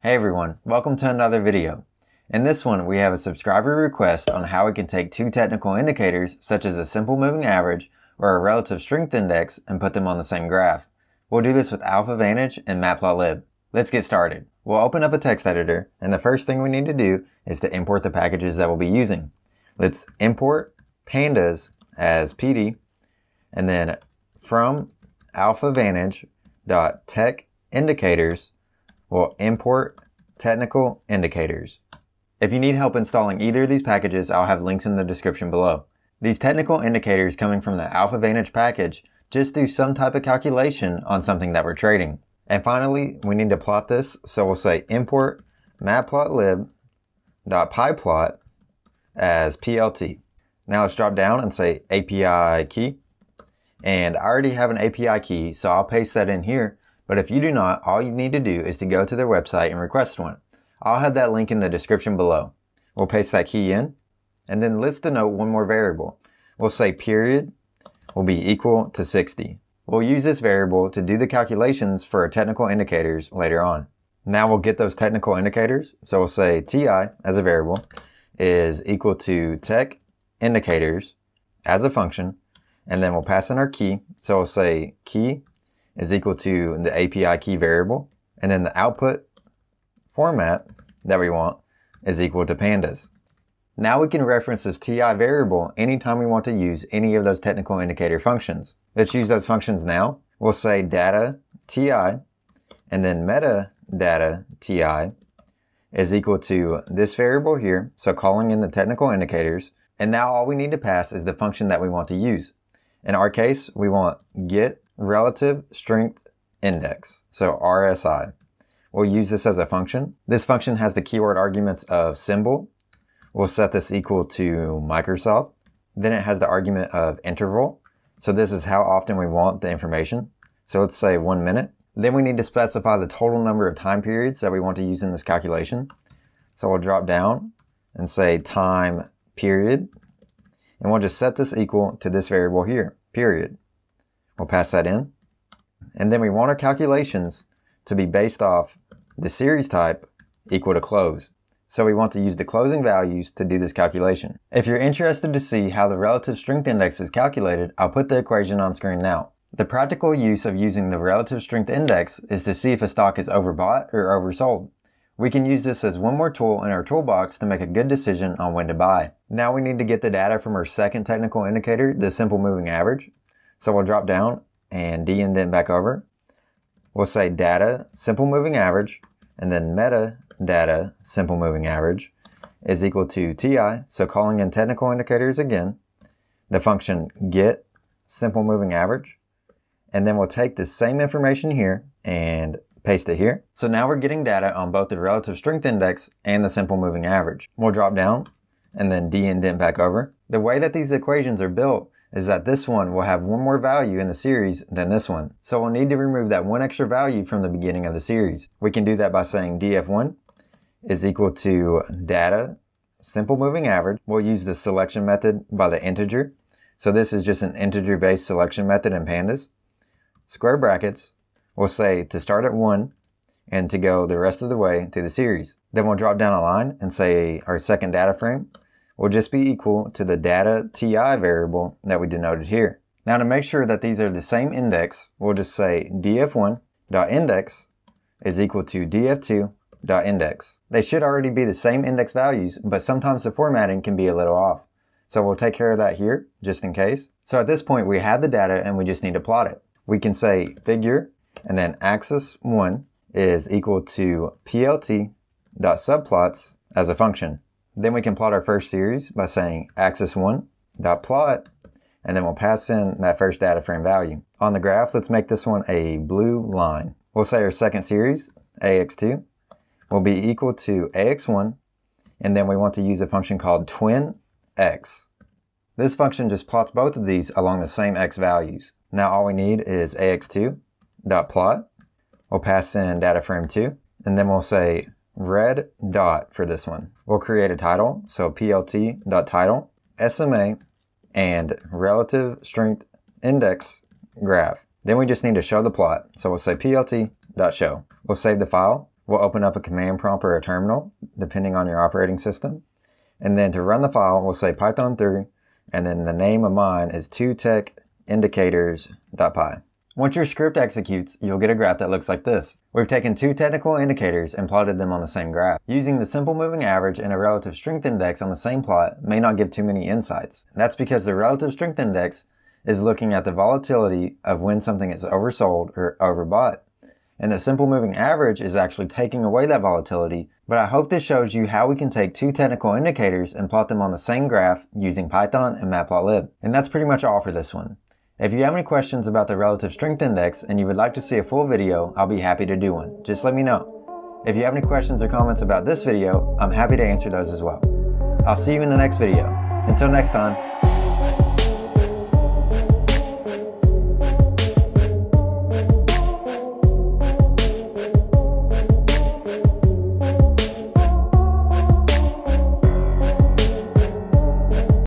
Hey everyone, welcome to another video. In this one, we have a subscriber request on how we can take two technical indicators such as a simple moving average or a relative strength index and put them on the same graph. We'll do this with vantage and matplotlib. Let's get started. We'll open up a text editor, and the first thing we need to do is to import the packages that we'll be using. Let's import pandas as PD, and then from vantage.techIndicators, we'll import technical indicators. If you need help installing either of these packages, I'll have links in the description below. These technical indicators coming from the vantage package just do some type of calculation on something that we're trading. And finally, we need to plot this, so we'll say import matplotlib.pyplot as PLT. Now let's drop down and say API key. And I already have an API key, so I'll paste that in here. But if you do not, all you need to do is to go to their website and request one. I'll have that link in the description below. We'll paste that key in, and then let's denote one more variable. We'll say period will be equal to 60. We'll use this variable to do the calculations for our technical indicators later on. Now we'll get those technical indicators. So we'll say TI as a variable is equal to TechIndicators as a function, and then we'll pass in our key. So we'll say key is equal to the API key variable, and then the output format that we want is equal to pandas. Now we can reference this TI variable anytime we want to use any of those technical indicator functions. Let's use those functions now. We'll say data TI, and then metadata TI is equal to this variable here, so calling in the technical indicators, and now all we need to pass is the function that we want to use. In our case, we want get relative strength index, so RSI. We'll use this as a function. This function has the keyword arguments of symbol. We'll set this equal to Microsoft. Then it has the argument of interval. So this is how often we want the information. So let's say 1 minute. Then we need to specify the total number of time periods that we want to use in this calculation. So we'll drop down and say time period. And we'll just set this equal to this variable here, period. We'll pass that in. And then we want our calculations to be based off the series type equal to close. So we want to use the closing values to do this calculation. If you're interested to see how the relative strength index is calculated, I'll put the equation on screen now. The practical use of using the relative strength index is to see if a stock is overbought or oversold. We can use this as one more tool in our toolbox to make a good decision on when to buy. Now we need to get the data from our second technical indicator, the simple moving average. So we'll drop down and de-indent back over. We'll say data simple moving average, and then metadata simple moving average is equal to TI. So calling in technical indicators again, the function get simple moving average, and then we'll take the same information here and paste it here. So now we're getting data on both the relative strength index and the simple moving average. We'll drop down and then de-indent back over. The way that these equations are built is that this one will have one more value in the series than this one. So we'll need to remove that one extra value from the beginning of the series. We can do that by saying df1 is equal to data simple moving average. We'll use the selection method by the integer. So this is just an integer based selection method in pandas. Square brackets, we'll say to start at 1 and to go the rest of the way through the series. Then we'll drop down a line and say our second data frame will just be equal to the data TI variable that we denoted here. Now to make sure that these are the same index, we'll just say df1.index is equal to df2.index. They should already be the same index values, but sometimes the formatting can be a little off. So we'll take care of that here, just in case. So at this point we have the data and we just need to plot it. We can say figure, and then axis 1 is equal to plt.subplots as a function. Then we can plot our first series by saying axis1.plot, and then we'll pass in that first data frame value. On the graph, let's make this one a blue line. We'll say our second series, ax2, will be equal to ax1, and then we want to use a function called twinx. This function just plots both of these along the same x values. Now all we need is ax2.plot. We'll pass in data frame 2, and then we'll say red dot for this one. We'll create a title, so plt.title, SMA, and relative strength index graph. Then we just need to show the plot, so we'll say plt.show. We'll save the file. we'll open up a command prompt or a terminal, depending on your operating system. And then to run the file, we'll say python3, and then the name of mine is 2techindicators.py. Once your script executes, you'll get a graph that looks like this. We've taken two technical indicators and plotted them on the same graph. Using the simple moving average and a relative strength index on the same plot may not give too many insights. That's because the relative strength index is looking at the volatility of when something is oversold or overbought. And the simple moving average is actually taking away that volatility. But I hope this shows you how we can take two technical indicators and plot them on the same graph using Python and matplotlib. And that's pretty much all for this one. If you have any questions about the relative strength index and you would like to see a full video, I'll be happy to do one. Just let me know. If you have any questions or comments about this video, I'm happy to answer those as well. I'll see you in the next video. Until next time.